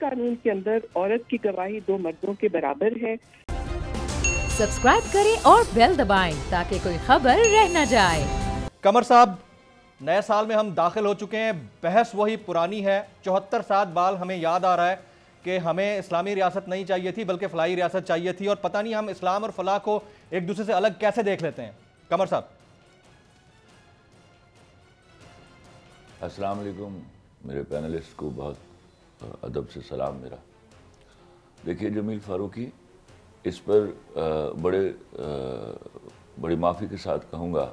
कानून के अंदर औरत की गवाही 2 मर्दों के बराबर है। सब्सक्राइब करें और बेल दबाएं ताकि कोई खबर रह न जाए। कमर साहब, नए साल में हम दाखिल हो चुके हैं, बहस वही पुरानी है। 74 साल बाद हमें याद आ रहा है कि हमें इस्लामी रियासत नहीं चाहिए थी बल्कि फलाही रियासत चाहिए थी, और पता नहीं हम इस्लाम और फलाह को एक दूसरे से अलग कैसे देख लेते हैं। कमर साहब। अस्सलाम वालेकुम, मेरे पैनलिस्ट को बहुत अदब से सलाम मेरा। देखिए जमील फारूकी, इस पर बड़ी माफ़ी के साथ कहूँगा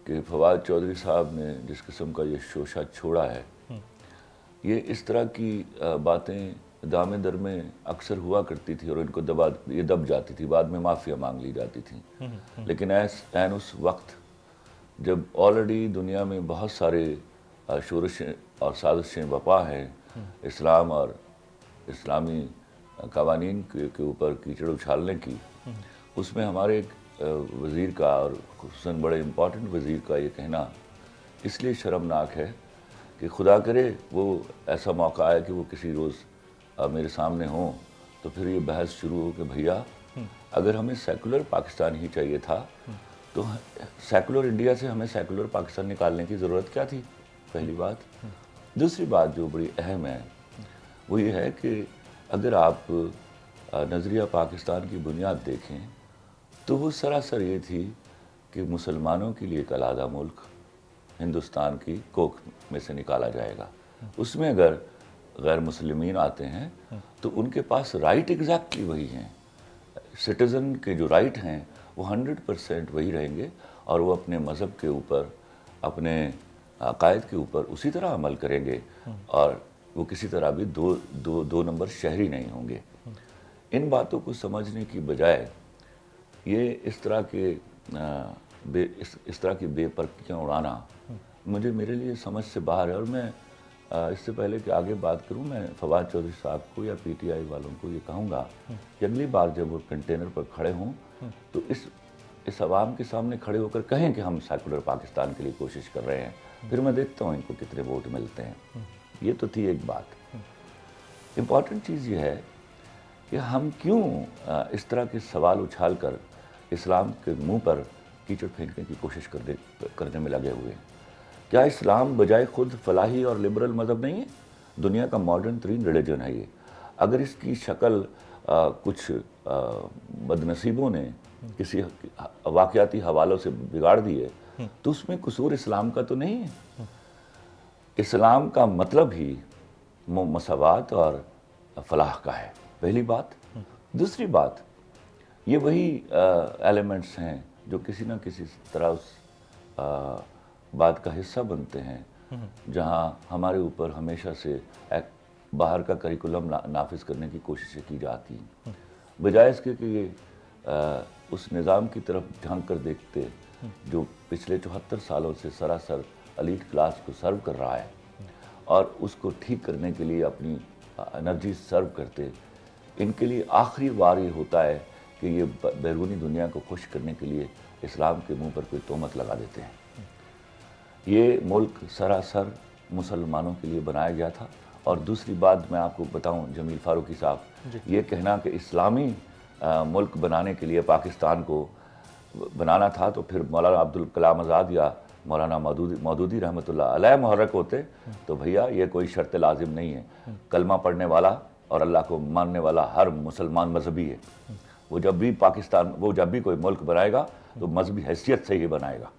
कि फवाद चौधरी साहब ने जिस किस्म का ये शोशा छोड़ा है, ये इस तरह की बातें दामे दर में अक्सर हुआ करती थी और इनको दब जाती थी, बाद में माफ़िया मांग ली जाती थी। लेकिन ऐन उस वक्त जब ऑलरेडी दुनिया में बहुत सारे शोरशें और साजिशें बपा हैं इस्लाम और इस्लामी कवानीन के ऊपर कीचड़ उछालने की, उसमें हमारे एक वज़ीर का और खुसूसन बड़े इम्पॉर्टेंट वज़ीर का ये कहना इसलिए शर्मनाक है कि खुदा करे वो ऐसा मौका आए कि वो किसी रोज़ मेरे सामने हों तो फिर ये बहस शुरू हो कि भैया अगर हमें सेकुलर पाकिस्तान ही चाहिए था तो सेकुलर इंडिया से हमें सेकुलर पाकिस्तान निकालने की ज़रूरत क्या थी, पहली बात। दूसरी बात जो बड़ी अहम है वो ये है कि अगर आप नज़रिया पाकिस्तान की बुनियाद देखें तो वो सरासर ये थी कि मुसलमानों के लिए एक अलहदा मुल्क हिंदुस्तान की कोख में से निकाला जाएगा। उसमें अगर गैर मुसलिमीन आते हैं तो उनके पास राइट एग्जैक्टली वही हैं, सिटीज़न के जो राइट हैं वो 100% वही रहेंगे और वो अपने मज़हब के ऊपर, अपने अकायद के ऊपर उसी तरह अमल करेंगे और वो किसी तरह भी दो नंबर शहरी नहीं होंगे। इन बातों को समझने की बजाय ये इस तरह की बेपर्कियाँ उड़ाना मेरे लिए समझ से बाहर है। और मैं इससे पहले कि आगे बात करूं, मैं फवाद चौधरी साहब को या पीटीआई वालों को ये कहूँगा कि अगली बार जब वो कंटेनर पर खड़े हों तो इस आवाम के सामने खड़े होकर कहें कि हम सेकुलर पाकिस्तान के लिए कोशिश कर रहे हैं, फिर मैं देखता हूँ इनको कितने वोट मिलते हैं। ये तो थी एक बात। इम्पॉर्टेंट चीज़ ये है कि हम क्यों इस तरह के सवाल उछाल कर इस्लाम के मुंह पर कीचड़ फेंकने की कोशिश करने में लगे हुए हैं। क्या इस्लाम बजाय खुद फलाही और लिबरल मज़हब नहीं है? दुनिया का मॉडर्न तरीन रिलीजन है ये। अगर इसकी शक्ल कुछ बदनसीबों ने किसी वाक़याती हवालों से बिगाड़ दी है तो उसमें कसूर इस्लाम का तो नहीं है। इस्लाम का मतलब ही मसावात और फलाह का है, पहली बात। दूसरी बात, ये वही एलिमेंट्स हैं जो किसी न किसी तरह उस बात का हिस्सा बनते हैं जहां हमारे ऊपर हमेशा से बाहर का करिकुलम नाफिज करने की कोशिशें की जाती हैं, बजाय इसके कि ये उस निज़ाम की तरफ झांक कर देखते जो पिछले 74 सालों से सरासर एलीट क्लास को सर्व कर रहा है और उसको ठीक करने के लिए अपनी एनर्जी सर्व करते। इनके लिए आखिरी बार ये होता है कि ये बैरूनी दुनिया को खुश करने के लिए इस्लाम के मुंह पर कोई तोहमत लगा देते हैं। ये मुल्क सरासर मुसलमानों के लिए बनाया गया था। और दूसरी बात मैं आपको बताऊं जमील फारूकी साहब, ये कहना कि इस्लामी मुल्क बनाने के लिए पाकिस्तान को बनाना था तो फिर मौलाना अब्दुल कलाम आज़ाद या मौलाना मौदूदी रहमतुल्लाह अलैह मुहर्रक होते तो भैया ये कोई शर्त लाजिम नहीं है। कलमा पढ़ने वाला और अल्लाह को मानने वाला हर मुसलमान मजहबी है। वो जब भी कोई मुल्क बनाएगा तो मजहबी हैसियत से ही बनाएगा।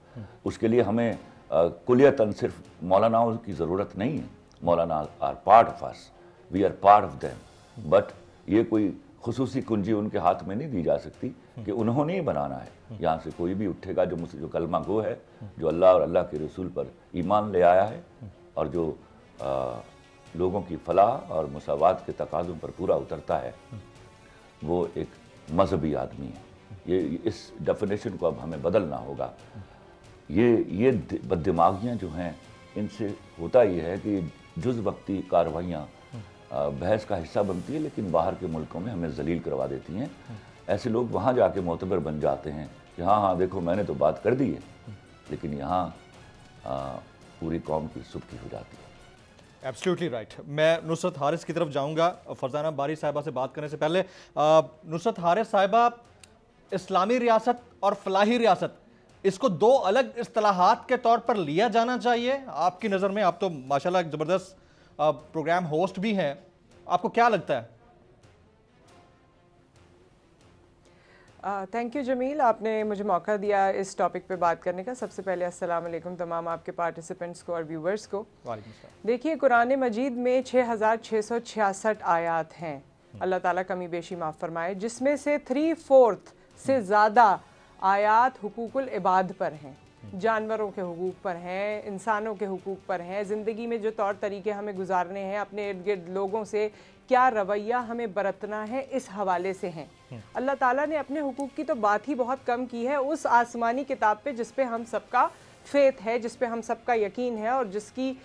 उसके लिए हमें कुलियतन सिर्फ मौलानाओं की ज़रूरत नहीं है। मौलाना are part of us, we are part of them, but ये कोई खुसूसी कुंजी उनके हाथ में नहीं दी जा सकती कि उन्होंने ही बनाना है। यहाँ से कोई भी उठेगा जो कलमा गो है, जो अल्लाह और अल्लाह के रसूल पर ईमान ले आया है और जो लोगों की फलाह और मुसावात के तकाज़ों पर पूरा उतरता है, वो एक मजहबी आदमी है। ये इस डेफिनेशन को अब हमें बदलना होगा। ये बददिमागियाँ जो हैं, इनसे होता ये है कि जुज़ वक्ती कार्रवाइयाँ बहस का हिस्सा बनती है लेकिन बाहर के मुल्कों में हमें जलील करवा देती हैं। ऐसे लोग वहाँ जाके मोतबर बन जाते हैं कि हाँ देखो मैंने तो बात कर दी है, लेकिन यहाँ पूरी कौम की सुबकी हो जाती है। Absolutely right. मैं नुसरत हारिस की तरफ जाऊंगा फरजाना बारी साहिबा से बात करने से पहले। नुसरत हारिस साहिबा, इस्लामी रियासत और फलाही रियासत, इसको दो अलग इस्तिलाहात के तौर पर लिया जाना चाहिए आपकी नज़र में? आप तो माशाल्लाह एक ज़बरदस्त प्रोग्राम होस्ट भी हैं, आपको क्या लगता है? थैंक यू जमील, आपने मुझे मौका दिया इस टॉपिक पे बात करने का। सबसे पहले अस्सलाम वालेकुम तमाम आपके पार्टिसिपेंट्स को और व्यूवर्स को। देखिए, कुरान मजीद में 6666 आयात हैं, अल्लाह ताला कमी बेशी माफ़ फरमाए, जिसमें से 3/4 से ज़्यादा आयात हुकूकुल इबाद पर हैं, जानवरों के हुकूक पर हैं, इंसानों के हुकूक पर हैं, ज़िंदगी में जो तौर तरीके हमें गुजारने हैं, अपने इर्द गिर्द लोगों से क्या रवैया हमें बरतना है, इस हवाले से हैं। अल्लाह ताला ने अपने हुकूक की तो बात ही बहुत कम की है उस आसमानी किताब पे जिस पे हम सबका फेथ है, जिस पे हम सबका यकीन है, और जिसकी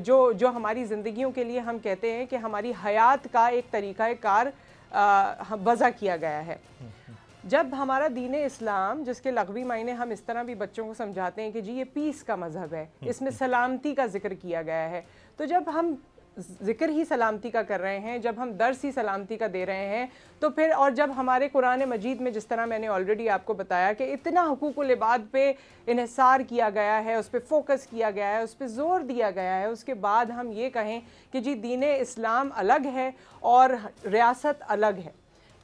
जो हमारी ज़िंदगियों के लिए हम कहते हैं कि हमारी हयात का एक तरीक़ा कार वज़ा किया गया है। जब हमारा दीन इस्लाम, जिसके लग़वी मायने हम इस तरह भी बच्चों को समझाते हैं कि जी ये पीस का मज़हब है, इसमें सलामती का जिक्र किया गया है, तो जब हम ज़िक्र ही सलामती का कर रहे हैं, जब हम दर्स ही सलामती का दे रहे हैं, तो फिर और जब हमारे कुरान मजीद में, जिस तरह मैंने ऑलरेडी आपको बताया कि इतना हुकूकुल इबाद पे इन्हिसार किया गया है, उस पर फोकस किया गया है, उस पर ज़ोर दिया गया है, उसके बाद हम ये कहें कि जी दीन इस्लाम अलग है और रियासत अलग है।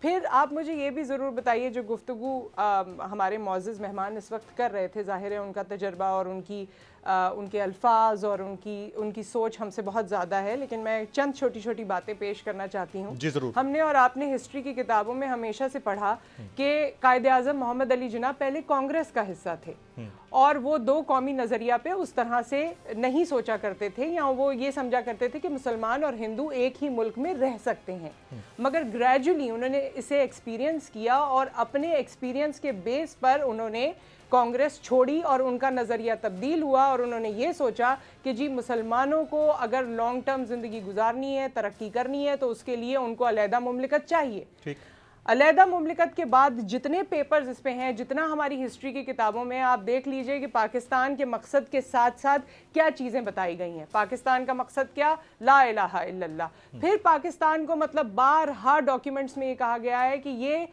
फिर आप मुझे ये भी ज़रूर बताइए, जो गुफ्तगू हमारे मौज़िज़ मेहमान इस वक्त कर रहे थे, ज़ाहिर है उनका तजर्बा और उनके अल्फाज और उनकी सोच हमसे बहुत ज़्यादा है, लेकिन मैं चंद छोटी छोटी बातें पेश करना चाहती हूँ। जी ज़रूर। हमने और आपने हिस्ट्री की किताबों में हमेशा से पढ़ा कि कायद-ए-आज़म मोहम्मद अली जिन्ना पहले कांग्रेस का हिस्सा थे, और वो दो कौमी नज़रिया पे उस तरह से नहीं सोचा करते थे, या वो ये समझा करते थे कि मुसलमान और हिंदू एक ही मुल्क में रह सकते हैं। मगर ग्रेजुअली उन्होंने इसे एक्सपीरियंस किया और अपने एक्सपीरियंस के बेस पर उन्होंने कांग्रेस छोड़ी और उनका नज़रिया तब्दील हुआ, और उन्होंने ये सोचा कि जी मुसलमानों को अगर लॉन्ग टर्म ज़िंदगी गुजारनी है, तरक्की करनी है, तो उसके लिए उनको अलहदा मुमलिकत चाहिए। ठीक। अलहदा मुमलिकत के बाद जितने पेपर्स इस पे हैं, जितना हमारी हिस्ट्री की किताबों में, आप देख लीजिए कि पाकिस्तान के मकसद के साथ साथ क्या चीज़ें बताई गई हैं। पाकिस्तान का मकसद क्या? ला इलाहा इल्लल्लाह। फिर पाकिस्तान को मतलब बारहा डॉक्यूमेंट्स में ये कहा गया है कि ये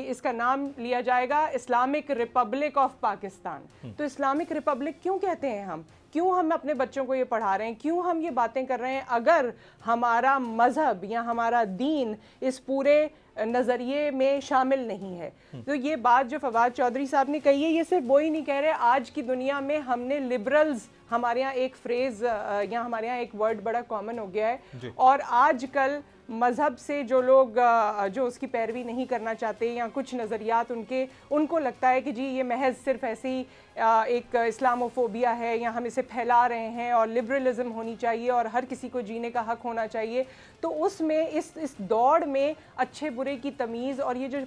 इसका नाम लिया जाएगा इस्लामिक रिपब्लिक ऑफ पाकिस्तान। तो इस्लामिक रिपब्लिक क्यों कहते हैं हम? क्यों हम अपने बच्चों को ये पढ़ा रहे हैं? क्यों हम ये बातें कर रहे हैं? अगर हमारा मज़हब या हमारा दीन इस पूरे नज़रिए में शामिल नहीं है। तो ये बात जो फवाद चौधरी साहब ने कही है, ये सिर्फ वो ही नहीं कह रहे, आज की दुनिया में हमने लिबरल्स, हमारे यहाँ एक फ्रेज़ या हमारे यहाँ एक वर्ड बड़ा कॉमन हो गया है, और आजकल मज़हब से जो लोग जो उसकी पैरवी नहीं करना चाहते, या कुछ नज़रियात उनको लगता है कि जी ये महज सिर्फ ऐसे ही एक इस्लामोफोबिया है, या हम इसे फैला रहे हैं, और लिबरलिज़म होनी चाहिए और हर किसी को जीने का हक होना चाहिए। तो उसमें इस दौड़ में अच्छे बुरे की तमीज़, और ये जो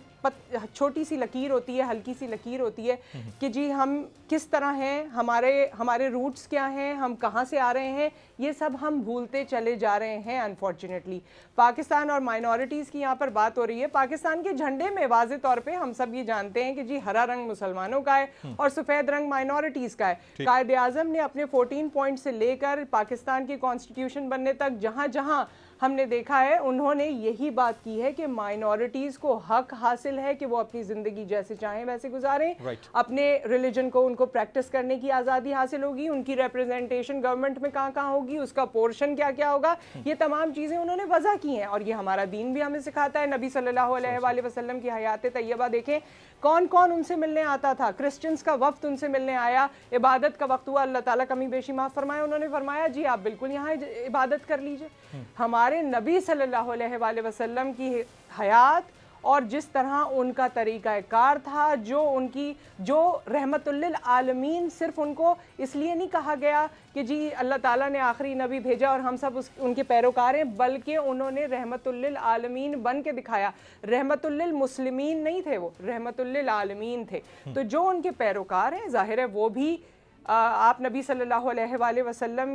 छोटी सी लकीर होती है, हल्की सी लकीर होती है कि जी हम किस तरह हैं, हमारे रूट्स क्या हैं, हम कहाँ से आ रहे हैं, ये सब हम भूलते चले जा रहे हैं अनफॉर्चुनेटली। पाकिस्तान और माइनॉरिटीज़ की यहाँ पर बात हो रही है। पाकिस्तान के झंडे में वाज़े तौर पे हम सब ये जानते हैं कि जी हरा रंग मुसलमानों का है और सफ़ेद रंग माइनॉरिटीज़ का है। कायद-ए-आज़म ने अपने 14 पॉइंट से लेकर पाकिस्तान की कॉन्स्टिट्यूशन बनने तक जहाँ जहाँ हमने देखा है, उन्होंने यही बात की है कि माइनॉरिटीज़ को हक हासिल है कि वो अपनी ज़िंदगी जैसे चाहें वैसे गुजारें। अपने रिलीजन को उनको प्रैक्टिस करने की आज़ादी हासिल होगी, उनकी रिप्रेजेंटेशन गवर्नमेंट में कहाँ कहाँ होगी, उसका पोर्शन क्या क्या होगा, ये तमाम चीज़ें उन्होंने वज़ा की हैं। और ये हमारा दीन भी हमें सिखाता है। नबी सल्लल्लाहु अलैहि वसल्लम की हयात तैयबा देखें, कौन कौन उनसे मिलने आता था। क्रिश्चियंस का वफ्द उनसे मिलने आया, इबादत का वक्त हुआ, अल्लाह ताला कमी बेशी माफ़ फरमाए, उन्होंने फरमाया जी आप बिल्कुल यहाँ इबादत कर लीजिए। हमारे नबी सल्लल्लाहु अलैहि वसल्लम की हयात और जिस तरह उनका तरीक़ा कार था, जो रहमतुल्लिल आलमीन, सिर्फ उनको इसलिए नहीं कहा गया कि जी अल्लाह ताला ने आखिरी नबी भेजा और हम सब उनके पैरोकार हैं, बल्कि उन्होंने रहमतुल्लिल आलमीन बन के दिखाया। रहमतुल्लिल मुस्लिमीन नहीं थे, वो रहमतुल्लिल आलमीन थे। तो जो उनके पैरोकार हैं, जाहिर है वो भी आप नबी सल्लल्लाहु अलैहि वसल्लम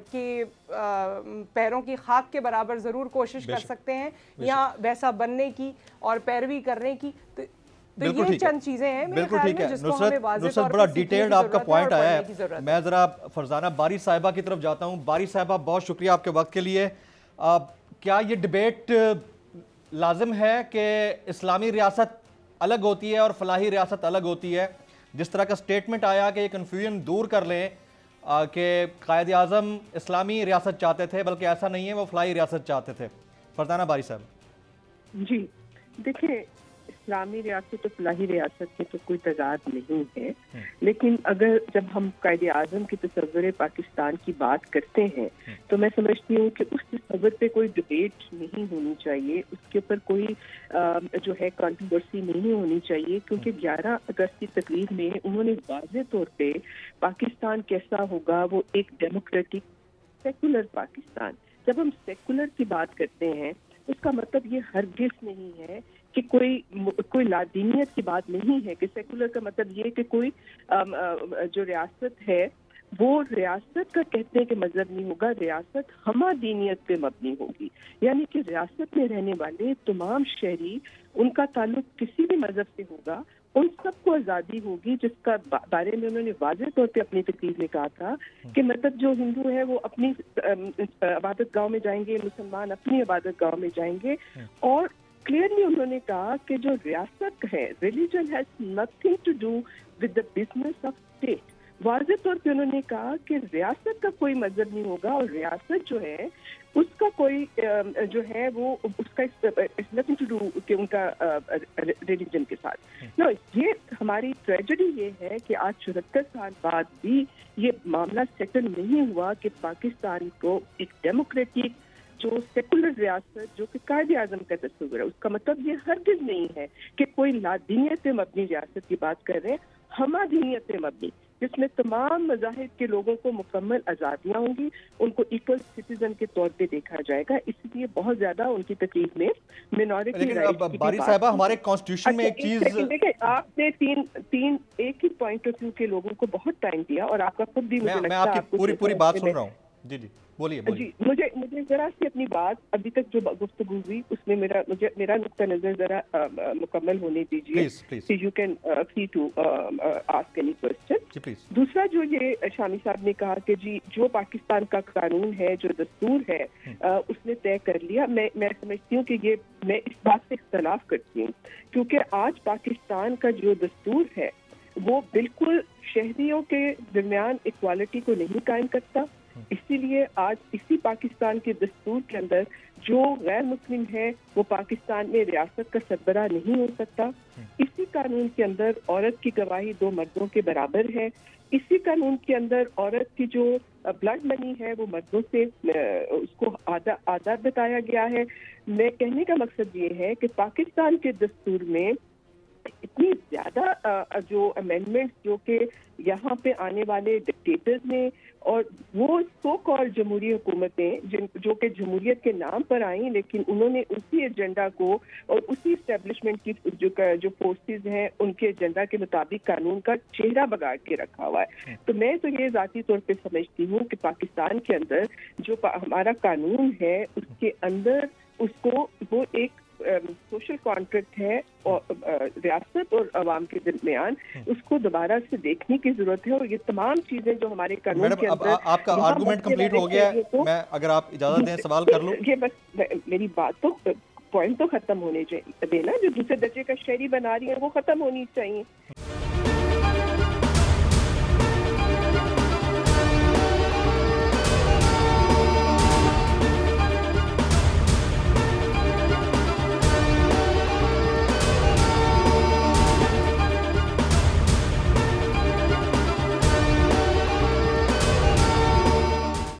की पैरों की खाक के बराबर ज़रूर कोशिश कर सकते हैं, या वैसा बनने की और पैरवी करने की। तो ये चंद चीजें हैं मेरे ख्याल में जिसको हमें वाज़ेह तौर बड़ा पे डिटेल्ड आपका पॉइंट आया है। मैं जरा फरजाना बारी साहिबा की तरफ जाता हूँ। बारी साहिबा, बहुत शुक्रिया आपके वक्त के लिए। क्या ये डिबेट लाजिम है कि इस्लामी रियासत अलग होती है और फलाही रियासत अलग होती है? जिस तरह का स्टेटमेंट आया कि ये कन्फ्यूजन दूर कर लें कि कायद आज़म इस्लामी रियासत चाहते थे, बल्कि ऐसा नहीं है, वो फलाही रियासत चाहते थे। फरजाना बारी साहब जी देखिए, इस्लामी रियासत और फलाही रियासत में तो कोई तजाद नहीं है, लेकिन अगर जब हम कायदे आज़म की तस्वुर पाकिस्तान की बात करते हैं तो मैं समझती हूँ कि उस तस्वुर पे कोई डिबेट नहीं होनी चाहिए, उसके ऊपर कोई जो है कंट्रोवर्सी नहीं होनी चाहिए, क्योंकि 11 अगस्त की तकरीर में उन्होंने वाज़ेह तौर पे पाकिस्तान कैसा होगा, वो एक डेमोक्रेटिक सेकुलर पाकिस्तान। जब हम सेकुलर की बात करते हैं उसका मतलब ये हरगिज़ नहीं है कि कोई लादीनियत की बात नहीं है, कि सेकुलर का मतलब ये कि कोई जो रियासत है वो रियासत का कहते हैं कि मजहब नहीं होगा, रियासत हमादीनियत पे मबनी होगी, यानी कि रियासत में रहने वाले तमाम शहरी, उनका ताल्लुक किसी भी मजहब से होगा, उन सबको आज़ादी होगी, जिसका बारे में उन्होंने वाज़ेह तौर पे अपनी तकरीर में कहा था कि मतलब जो हिंदू है वो अपनी इबादत गांव में जाएंगे, मुसलमान अपनी इबादत गांव में जाएंगे, और क्लियरली उन्होंने कहा कि जो रियासत है, religion has nothing to do with the business of state. वाज़ेह तौर पे उन्होंने कहा कि रियासत का कोई मजहब नहीं होगा, और रियासत जो है उसका कोई जो है वो उसका नथिंग टू डू कि उनका रिलीजन के साथ। नो, ये हमारी ट्रेजेडी ये है कि आज 74 साल बाद भी ये मामला सेटल नहीं हुआ कि पाकिस्तान को एक डेमोक्रेटिक जो सेकुलर रियासत जो कि कायदे आज़म का तस्वीर है, उसका मतलब ये हरगिज़ नहीं है कि कोई लादीनियत पे मबनी रियासत की बात कर रहे हैं, हमादीनियत पे मबनी, जिसमें तमाम मज़ाहिब के लोगों को मुकम्मल आज़ादियाँ होंगी, उनको इक्वल सिटीजन के तौर पे देखा जाएगा। इसलिए बहुत ज़्यादा उनकी तकरीर में मिनॉरिटी राइट्स की बारी साहिबा, हमारे कॉन्स्टिट्यूशन में एक चीज देखिए, आपने तीन एक ही पॉइंट ऑफ व्यू के लोगों को बहुत टाइम दिया, और आपका खुद भी मुझे मैं आपकी पूरी बात सुन रहा हूँ। जी बोलिए। जी, मुझे जरा सी अपनी बात अभी तक जो गुफ्तगू हुई उसमें मेरा नुक्ता नजर जरा मुकम्मल होने दीजिए, you can free to ask any question. दूसरा, जो ये शामी साहब ने कहा कि जी जो पाकिस्तान का कानून है, जो दस्तूर है, उसने तय कर लिया, मैं समझती हूँ कि मैं इस बात से इख्तलाफ करती हूँ, क्योंकि आज पाकिस्तान का जो दस्तूर है वो बिल्कुल शहरियों के दरमियान इक्वालिटी को नहीं कायम करता। इसीलिए आज इसी पाकिस्तान के दस्तूर के अंदर जो गैर मुस्लिम है वो पाकिस्तान में रियासत का सरबराह नहीं हो सकता। इसी कानून के अंदर औरत की गवाही 2 मर्दों के बराबर है। इसी कानून के अंदर औरत की जो ब्लड मनी है वो मर्दों से उसको आधा बताया गया है। मैं कहने का मकसद ये है कि पाकिस्तान के दस्तूर में इतनी ज्यादा जो अमेंडमेंट्स जो कि यहाँ पे आने वाले डिक्टेटर्स ने, और वो सो कॉल्ड जमहूरी हुकूमतें जो कि जमहूरियत के नाम पर आई, लेकिन उन्होंने उसी एजेंडा को और उसी इस्टेब्लिशमेंट की जो फोर्सेस हैं उनके एजेंडा के मुताबिक कानून का चेहरा बगाड़ के रखा हुआ है। तो मैं तो ये ज़ाती तौर पे समझती हूँ कि पाकिस्तान के अंदर जो हमारा कानून है उसके अंदर उसको वो एक सोशल कॉन्ट्रैक्ट है और रियासत और अवाम के दरमियान, उसको दोबारा से देखने की जरूरत है। और ये तमाम चीजें जो हमारे कानून के अंदर, आपका आर्गुमेंट कंप्लीट हो गया है, मैं अगर आप इजाजत दें सवाल कर लूं। ये बस मेरी बात तो पॉइंट तो खत्म होने चाहिए देना, जो दूसरे दर्जे का शहरी बना रही है वो खत्म होनी चाहिए।